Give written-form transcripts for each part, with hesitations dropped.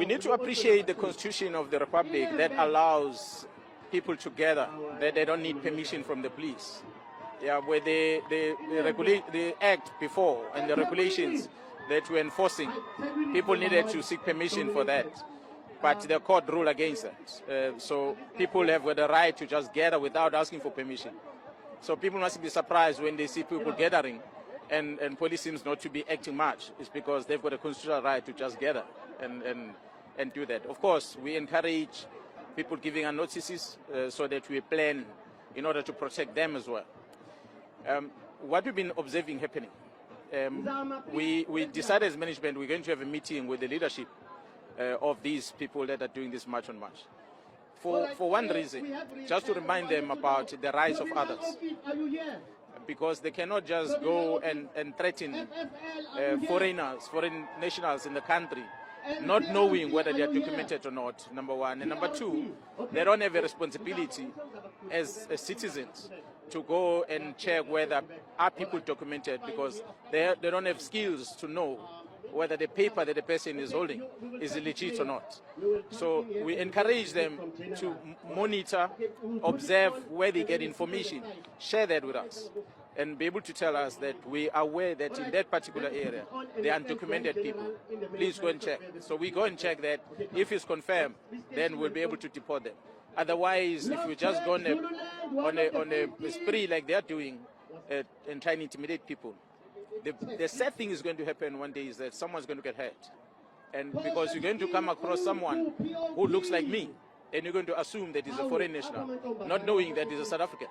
We need to appreciate the Constitution of the Republic that allows people to gather, that they don't need permission from the police. Yeah, where the act before and the regulations that we're enforcing, people needed to seek permission for that. But the court ruled against that. So people have got the right to just gather without asking for permission. So people must be surprised when they see people gathering and police seems not to be acting much. It's because they've got a constitutional right to just gather and do that. Of course, we encourage people giving us notices so that we plan in order to protect them as well. What we've been observing happening, we decided as management we're going to have a meeting with the leadership of these people that are doing this march on march. For one reason, just to remind them about the rights of others. Because they cannot just go and threaten foreigners, foreign nationals in the country, not knowing whether they are documented or not, number one. And number two, they don't have a responsibility as citizens to go and check whether are people documented, because they don't have skills to know whether the paper that the person is holding is legit or not. So we encourage them to monitor, observe where they get information, share that with us, and be able to tell us that we are aware that in that particular area, they are undocumented people. Please go and check. So we go and check that. If it's confirmed, then we'll be able to deport them. Otherwise, if we just go on a spree like they're doing and trying to intimidate people, the sad thing is going to happen one day is that someone's going to get hurt. And because you're going to come across someone who looks like me, and you're going to assume that he's a foreign national, not knowing that he's a South African.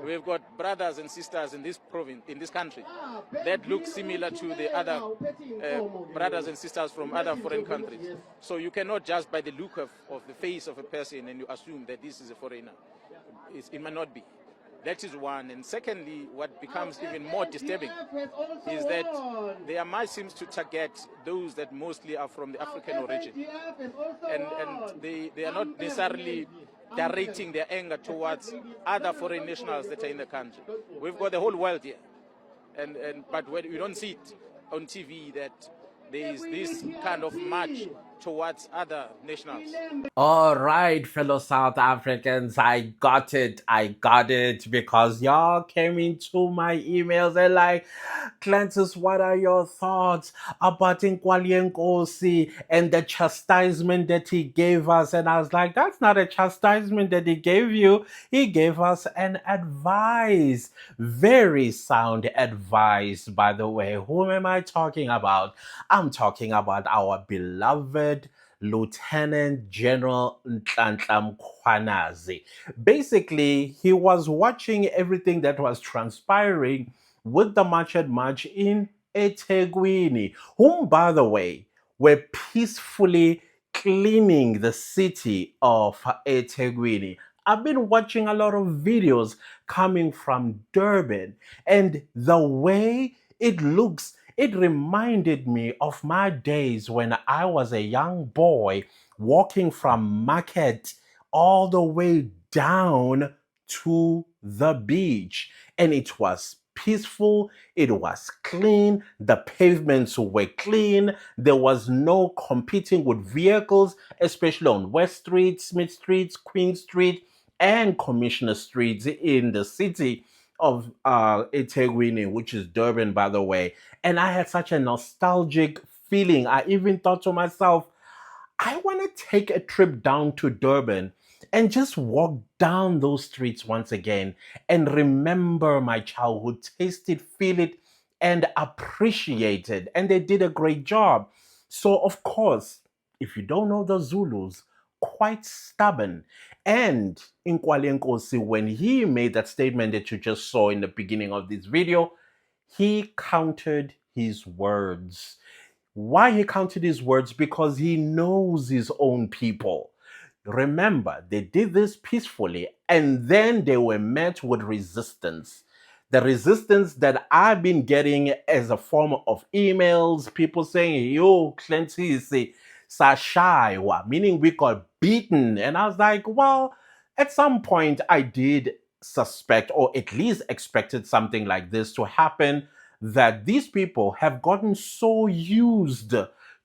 We've got brothers and sisters in this province, in this country, that look similar to the other brothers and sisters from other foreign countries. So you cannot just by the look of the face of a person and you assume that this is a foreigner. It might not be. That is one. And secondly, what becomes even more disturbing is that their march seems to target those that mostly are from the African origin. And they are not necessarily directing their anger towards other foreign nationals that are in the country. We've got the whole world here. But we don't see it on TV that there is this kind of march towards other nationals. All right, fellow South Africans, I got it, because y'all came into my emails and like, Clantis, what are your thoughts about Nkosi and the chastisement that he gave us? And I was like, that's not a chastisement that he gave you. He gave us an advice, very sound advice, by the way. Whom am I talking about? I'm talking about our beloved Lieutenant General Nhlanhla Mkhwanazi. Basically, he was watching everything that was transpiring with the March and March in eThekwini, whom, by the way, were peacefully cleaning the city of eThekwini. I've been watching a lot of videos coming from Durban, and the way it looks, it reminded me of my days when I was a young boy walking from market all the way down to the beach. And it was peaceful, it was clean, the pavements were clean, there was no competing with vehicles, especially on West Street, Smith Street, Queen Street, and Commissioner Street in the city of eThekwini, which is Durban, by the way. And I had such a nostalgic feeling. I even thought to myself, I want to take a trip down to Durban and just walk down those streets once again and remember my childhood, taste it, feel it, and appreciate it. And they did a great job. So, of course, if you don't know the Zulus, quite stubborn. And Nkosi, when he made that statement that you just saw in the beginning of this video, he counted his words. Why he counted his words? Because he knows his own people. Remember, they did this peacefully and then they were met with resistance. The resistance that I've been getting as a form of emails, people saying, yo, Clancy, Sashaiwa, meaning we got beaten. And I was like, well, at some point I did suspect, or at least expected something like this to happen, that these people have gotten so used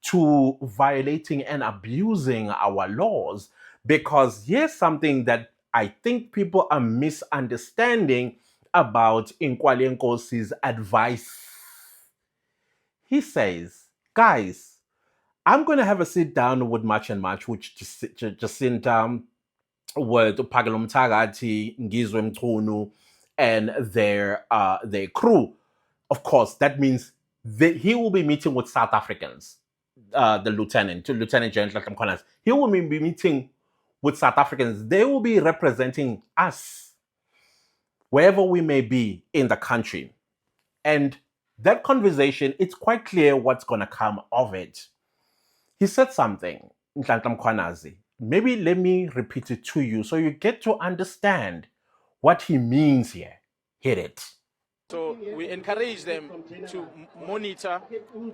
to violating and abusing our laws. Because here's something that I think people are misunderstanding about Nkwale Nkosi's advice. He says, guys, I'm going to have a sit down with Match and Match, which Jacinta, with Phakelwa Mthakathi, Ngizwe Mchunu, and their crew. Of course, that means that he will be meeting with South Africans. The Lieutenant General Mkhwanazi, he will be meeting with South Africans. They will be representing us wherever we may be in the country. And that conversation, it's quite clear what's going to come of it. He said something, Nhlanhla Mkhwanazi. Maybe let me repeat it to you so you get to understand what he means here. Hit it. So we encourage them to monitor,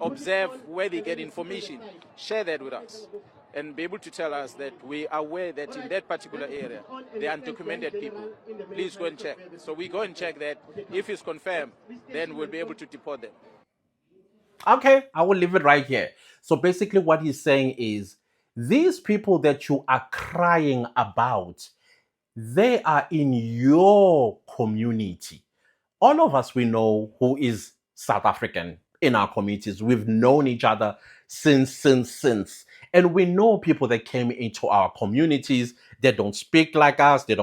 observe where they get information, share that with us, and be able to tell us that we are aware that in that particular area, there are undocumented people. Please go and check. So we go and check that. If it's confirmed, then we'll be able to deport them. Okay, I will leave it right here. So basically what he's saying is, these people that you are crying about, they are in your community. All of us, we know who is South African in our communities. We've known each other since. And we know people that came into our communities. They don't speak like us. They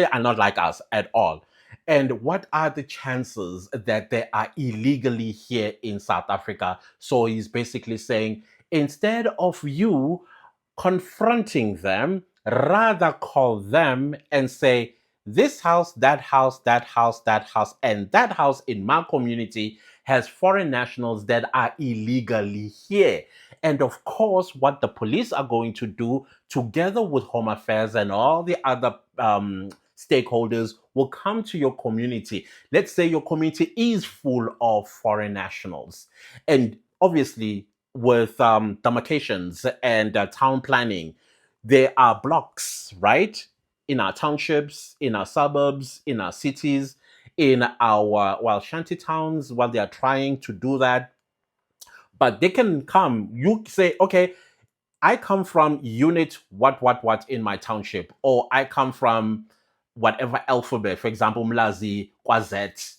are not like us at all. And what are the chances that they are illegally here in South Africa? So he's basically saying, instead of you confronting them, rather call them and say, this house, that house, that house, that house, and that house in my community has foreign nationals that are illegally here. And of course, what the police are going to do, together with Home Affairs and all the other stakeholders, will come to your community. Let's say your community is full of foreign nationals. And obviously, with demarcations and town planning, there are blocks, right? In our townships, in our suburbs, in our cities, in our shanty towns, while they are trying to do that. But they can come, you say, okay, I come from unit what in my township, or I come from whatever alphabet, for example, Mlazi, Kwazet.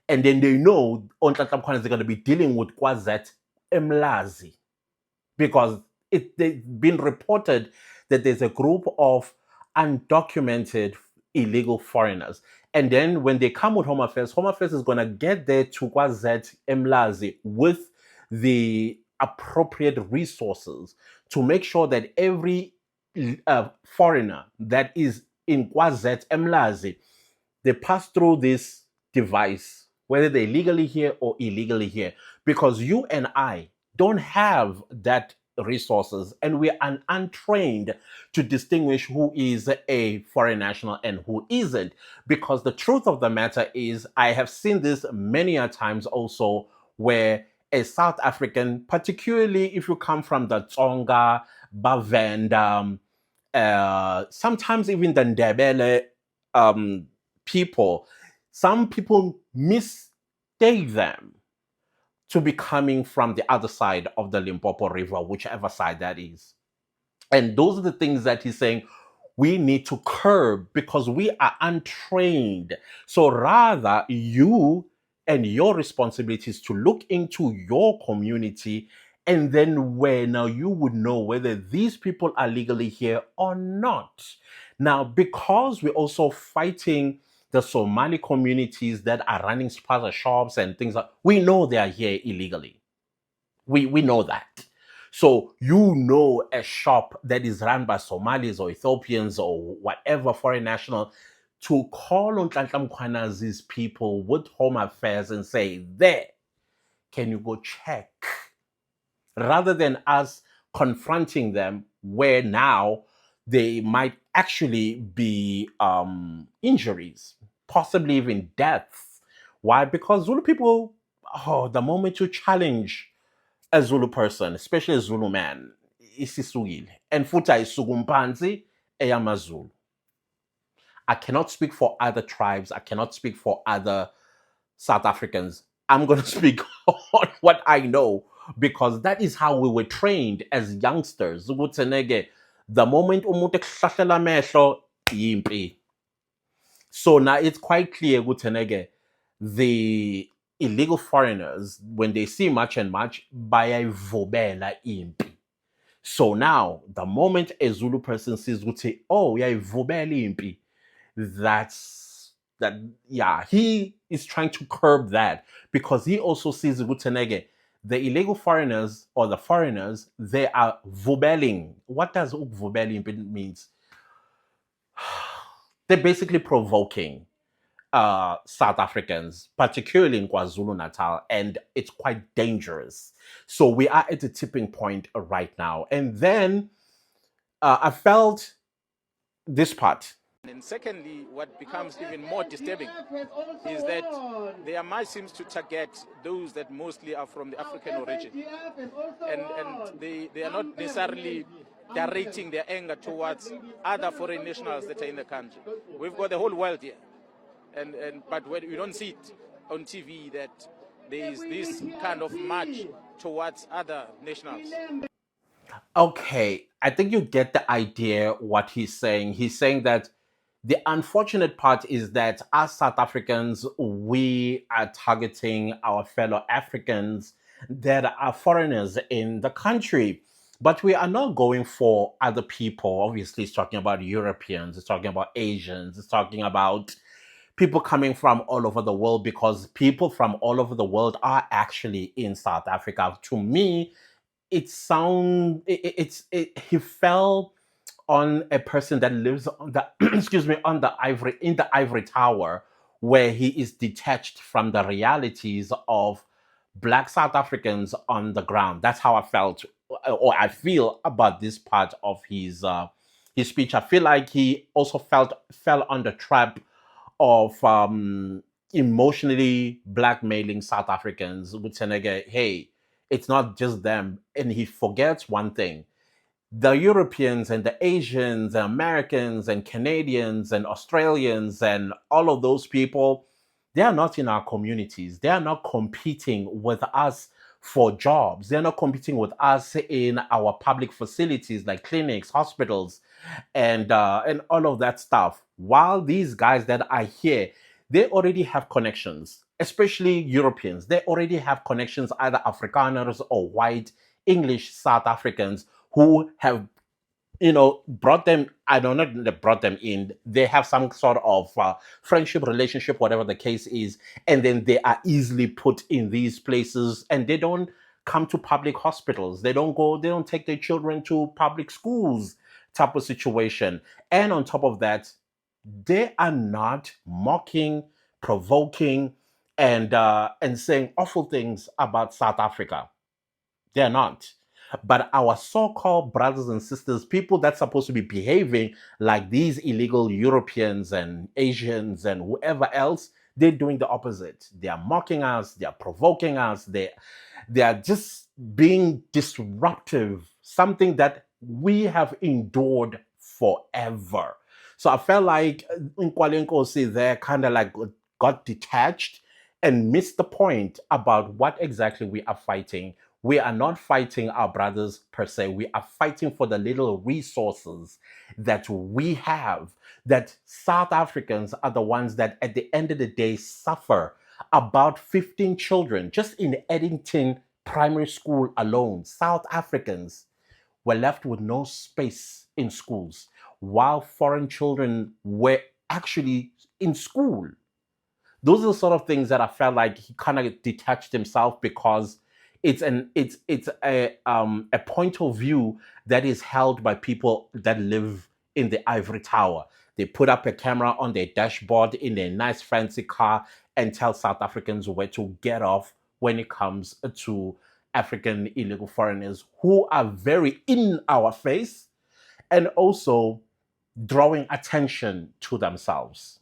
And then they know on they're going to be dealing with Kwazet Mlazi, because they've been reported that there's a group of undocumented illegal foreigners. And then when they come with Home Affairs is going to get there to Kwazet Mlazi with the appropriate resources to make sure that every foreigner that is in Kwazet Mlazi, they pass through this device, whether they're legally here or illegally here, because you and I don't have that resources, and we are untrained to distinguish who is a foreign national and who isn't. Because the truth of the matter is, I have seen this many a times also, where a South African, particularly if you come from the Tsonga, Bavenda, sometimes even the Ndebele people, some people mistake them to be coming from the other side of the Limpopo River, whichever side that is. And those are the things that he's saying we need to curb, because we are untrained. So rather, you and your responsibility is to look into your community, and then where now you would know whether these people are legally here or not. Now, because we're also fighting the Somali communities that are running spaza shops and things like, we know they are here illegally. We know that. So you know a shop that is run by Somalis or Ethiopians or whatever foreign national, to call on Nhlanhla Mkhwanazi's people with Home Affairs and say, there, can you go check? Rather than us confronting them, where now they might actually be injuries, possibly even deaths. Why? Because Zulu people, the moment you challenge a Zulu person, especially a Zulu man, isisukile. And futa isugumpanzi eyamazulu. I cannot speak for other tribes. I cannot speak for other South Africans. I'm going to speak on what I know, because that is how we were trained as youngsters. Ukuthi neke, the moment umuntu ekuhlahlela amehlo, yimpi. So now it's quite clear, ukuthi neke, the illegal foreigners, when they see much and much, bayayivubela impi. So now, the moment a Zulu person says, ukuthi, oh, uyayivubela impi, that, yeah, he is trying to curb that, because he also sees ukuthi neke, the illegal foreigners or the foreigners, they are vubeling. What does vubeling means? They're basically provoking South Africans, particularly in KwaZulu Natal, and it's quite dangerous. So we are at a tipping point right now. And then I felt this part. And secondly, what becomes even more disturbing is that their mind seems to target those that mostly are from the African origin. And they are not necessarily directing their anger towards other foreign nationals that are in the country. We've got the whole world here. But when you don't see it on TV that there is this kind of march towards other nationals. Okay, I think you get the idea what he's saying. He's saying that the unfortunate part is that as South Africans, we are targeting our fellow Africans that are foreigners in the country. But we are not going for other people. Obviously, it's talking about Europeans, it's talking about Asians, it's talking about people coming from all over the world, because people from all over the world are actually in South Africa. To me, he fell on a person that lives on the excuse me, on the ivory tower, where he is detached from the realities of black South Africans on the ground. That's how I felt, or I feel, about this part of his speech. I feel like he also fell on the trap of emotionally blackmailing South Africans with saying, hey, it's not just them. And he forgets one thing: the Europeans and the Asians and Americans and Canadians and Australians and all of those people, they are not in our communities. They are not competing with us for jobs. They're not competing with us in our public facilities like clinics, hospitals, and all of that stuff. While these guys that are here, they already have connections, especially Europeans. They already have connections, either Afrikaners or white English South Africans, who have, brought them. I don't know, they brought them in. They have some sort of friendship relationship, whatever the case is, and then they are easily put in these places, and they don't come to public hospitals. They don't take their children to public schools, type of situation. And on top of that, they are not mocking, provoking, and saying awful things about South Africa. They're not. But our so-called brothers and sisters, people that's supposed to be behaving like these illegal Europeans and Asians and whoever else, they're doing the opposite. They are mocking us, they are provoking us, they are just being disruptive, something that we have endured forever. So I felt like Nkwalenkosi there kind of like got detached and missed the point about what exactly we are fighting. We are not fighting our brothers per se. We are fighting for the little resources that we have, that South Africans are the ones that at the end of the day suffer. About 15 children, just in Eddington Primary School alone, South Africans were left with no space in schools, while foreign children were actually in school. Those are the sort of things that I felt like he kind of detached himself, because it's a point of view that is held by people that live in the ivory tower. They put up a camera on their dashboard in their nice fancy car and tell South Africans where to get off when it comes to African illegal foreigners, who are very in our face and also drawing attention to themselves.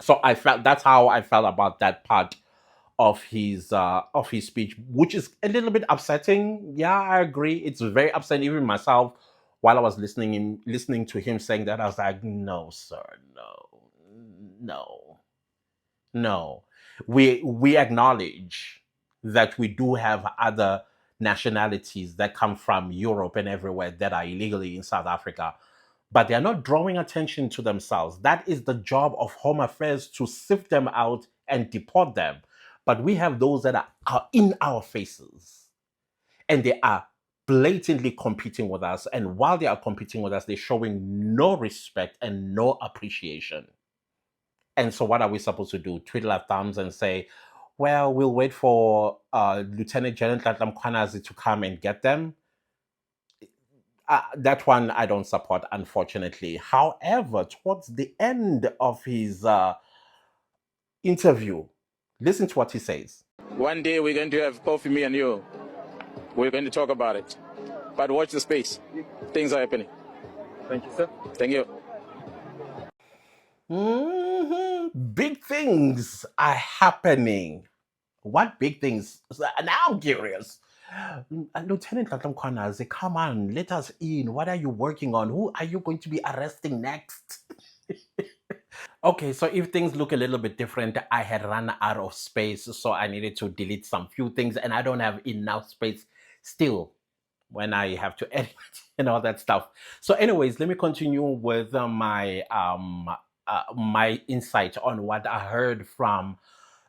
So that's how I felt about that part of his speech, which is a little bit upsetting. Yeah, I agree. It's very upsetting. Even myself, while I was listening to him saying that, I was like, no, sir, no. We acknowledge that we do have other nationalities that come from Europe and everywhere that are illegally in South Africa, but they're not drawing attention to themselves. That is the job of Home Affairs, to sift them out and deport them. But we have those that are in our faces, and they are blatantly competing with us. And while they are competing with us, they're showing no respect and no appreciation. And so, what are we supposed to do? Twiddle our thumbs and say, well, we'll wait for Lieutenant General Nhlanhla Mkhwanazi to come and get them? That one I don't support, unfortunately. However, towards the end of his interview, listen to what he says. One day we're going to have coffee, me and you. We're going to talk about it. But watch the space. Things are happening. Thank you, sir. Thank you. Big things are happening. What big things? Now I'm curious. Lieutenant Nhlanhla Mkhwanazi, come on, let us in. What are you working on? Who are you going to be arresting next? Okay, so if things look a little bit different, I had run out of space, so I needed to delete some few things, and I don't have enough space still when I have to edit and all that stuff. So, anyways, let me continue with my insight on what I heard from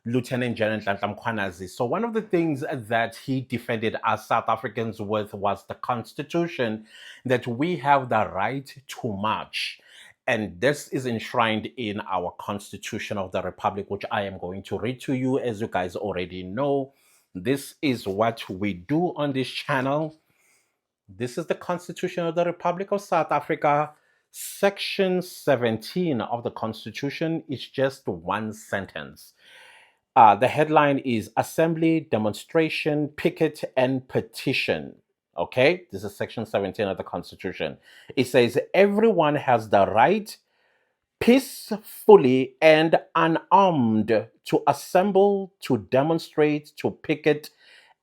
Lieutenant General Nhlanhla Mkhwanazi. So one of the things that he defended us South Africans with was the Constitution, that we have the right to march. And this is enshrined in our Constitution of the Republic, which I am going to read to you. As you guys already know, this is what we do on this channel. This is the Constitution of the Republic of South Africa. Section 17 of the Constitution is just one sentence. The headline is Assembly, Demonstration, Picket, and Petition. Okay, this is Section 17 of the Constitution. It says everyone has the right peacefully and unarmed to assemble, to demonstrate, to picket,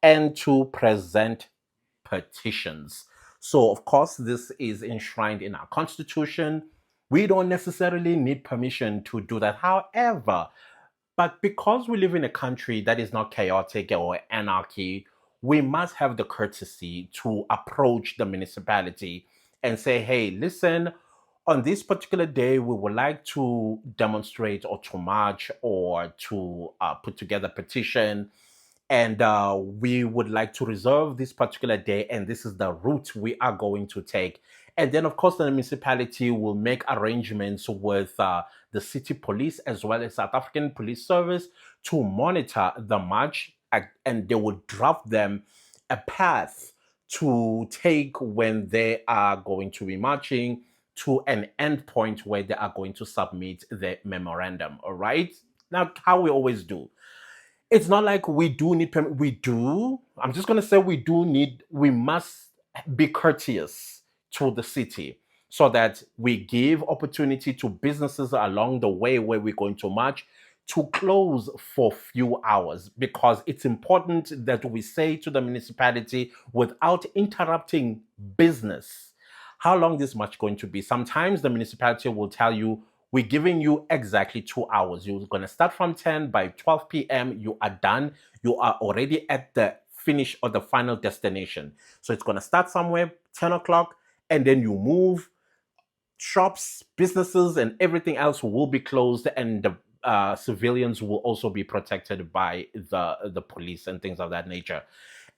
and to present petitions. So, of course, this is enshrined in our Constitution. We don't necessarily need permission to do that. However, but because we live in a country that is not chaotic or anarchy, we must have the courtesy to approach the municipality and say, hey, listen, on this particular day, we would like to demonstrate or to march or to put together a petition. And we would like to reserve this particular day, and this is the route we are going to take. And then, of course, the municipality will make arrangements with the city police as well as South African Police Service to monitor the march, and they will draft them a path to take when they are going to be marching to an end point where they are going to submit the memorandum. All right? Now, how we always do. It's not like we do need permit. We do. I'm just going to say we must be courteous to the city so that we give opportunity to businesses along the way where we're going to march to close for few hours, because it's important that we say to the municipality without interrupting business how long this march going to be. Sometimes the municipality will tell you, we're giving you exactly 2 hours. You're going to start from 10. By 12 p.m., you are done. You are already at the finish or the final destination. So it's going to start somewhere, 10 o'clock, and then you move. Shops, businesses, and everything else will be closed, and the civilians will also be protected by the police and things of that nature.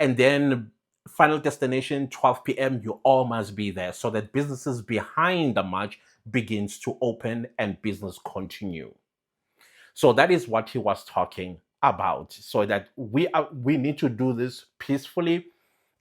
And then final destination, 12 p.m., you all must be there so that businesses behind the march begins to open and business continue. So that is what he was talking about, so that we need to do this peacefully,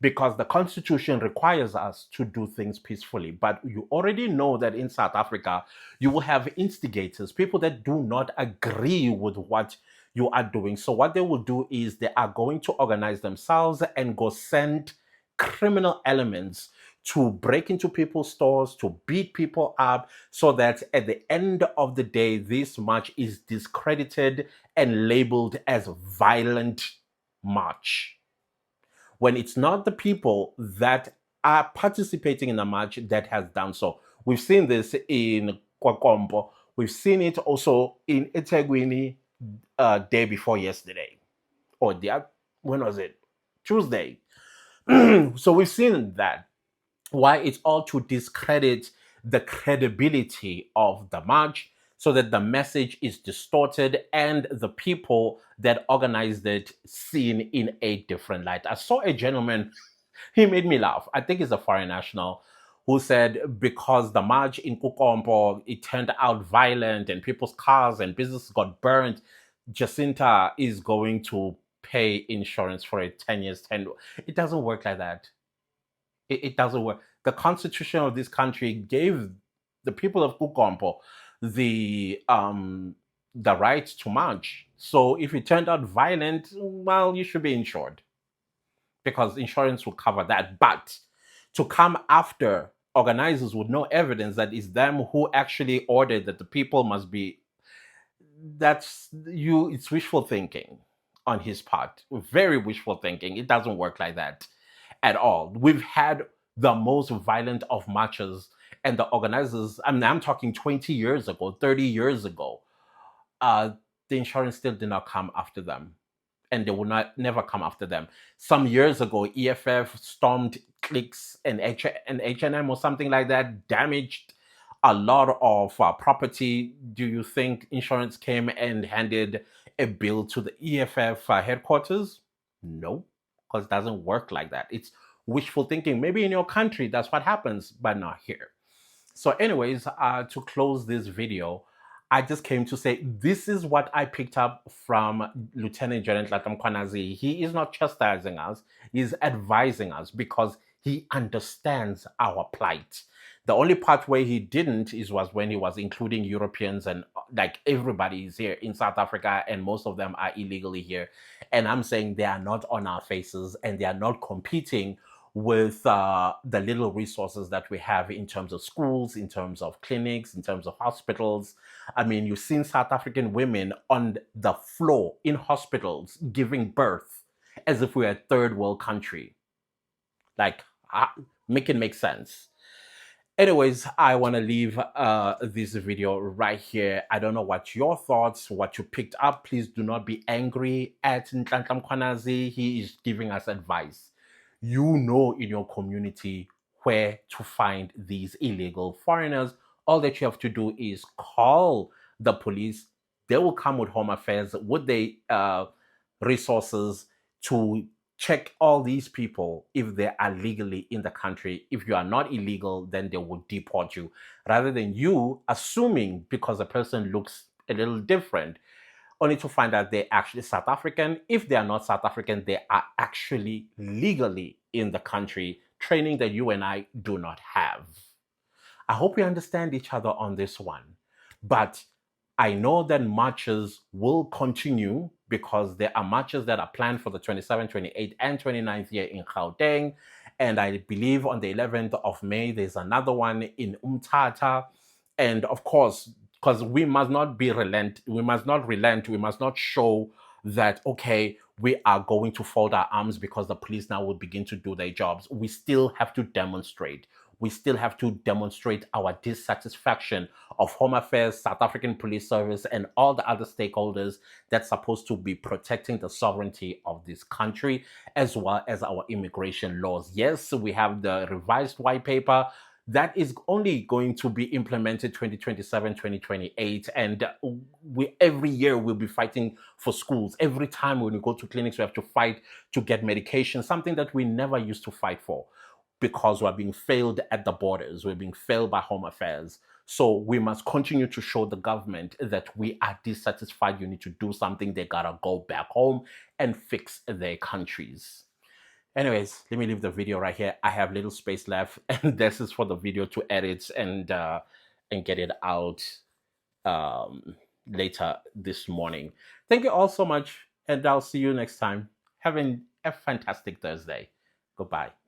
because the Constitution requires us to do things peacefully. But you already know that in South Africa, you will have instigators, people that do not agree with what you are doing. So what they will do is they are going to organize themselves and go send criminal elements to break into people's stores, to beat people up, so that at the end of the day, this march is discredited and labeled as violent march, when it's not the people that are participating in the march that has done so. We've seen this in Kwakombo. We've seen it also in eThekwini day before yesterday. Or when was it? Tuesday. So we've seen that why it's all to discredit the credibility of the march so that the message is distorted and the people that organized it seen in a different light. I saw a gentleman, he made me laugh. I think he's a foreign national who said because the march in Kukompo, it turned out violent and people's cars and businesses got burned, Jacinta is going to pay insurance for a 10 years 10. It doesn't work like that. It doesn't work. The constitution of this country gave the people of Kukompo the right to march. So if it turned out violent, well, you should be insured because insurance will cover that. But to come after organizers with no evidence that it's them who actually ordered that the people must be, it's wishful thinking on his part. Very wishful thinking. It doesn't work like that at all. We've had the most violent of marches, and the organizers, I mean, I'm talking 20 years ago, 30 years ago, uh, the insurance still did not come after them. And they will not never come after them. Some years ago, EFF stormed Clicks and H&M or something like that, damaged a lot of property. Do you think insurance came and handed a bill to the EFF headquarters? No, because it doesn't work like that. It's wishful thinking. Maybe in your country that's what happens, but not here. So, anyways, to close this video, I just came to say this is what I picked up from Lieutenant General Mkhwanazi. He is not chastising us, he's advising us because he understands our plight. The only part where he didn't was when he was including Europeans and like everybody is here in South Africa and most of them are illegally here. And I'm saying they are not on our faces and they are not competing with the little resources that we have in terms of schools, in terms of clinics, in terms of hospitals. I mean, you've seen South African women on the floor in hospitals giving birth as if we're a third world country. Like, make it make sense. Anyways, I want to leave this video right here. I don't know what your thoughts, what you picked up. Please do not be angry at Nhlanhla Mkhwanazi. He is giving us advice. You know in your community where to find these illegal foreigners. All that you have to do is call the police. They will come with Home Affairs, with the resources to check all these people if they are legally in the country. If you are not illegal, then they will deport you. Rather than you assuming because a person looks a little different, only to find out they're actually South African. If they are not South African, they are actually legally in the country, training that you and I do not have. I hope we understand each other on this one. But I know that marches will continue because there are marches that are planned for the 27th, 28th, and 29th here in Gauteng. And I believe on the 11th of May, there's another one in Umtata. And of course, because we must not relent, we must not show that, okay, we are going to fold our arms because the police now will begin to do their jobs. We still have to demonstrate. We still have to demonstrate our dissatisfaction of Home Affairs, South African Police Service, and all the other stakeholders that's supposed to be protecting the sovereignty of this country, as well as our immigration laws. Yes, we have the revised white paper that is only going to be implemented 2027, 2028. And every year we'll be fighting for schools. Every time when we go to clinics, we have to fight to get medication, something that we never used to fight for because we're being failed at the borders. We're being failed by Home Affairs. So we must continue to show the government that we are dissatisfied. You need to do something. They gotta go back home and fix their countries. Anyways, let me leave the video right here. I have little space left, and this is for the video to edit and get it out later this morning. Thank you all so much, and I'll see you next time. Have a fantastic Thursday. Goodbye.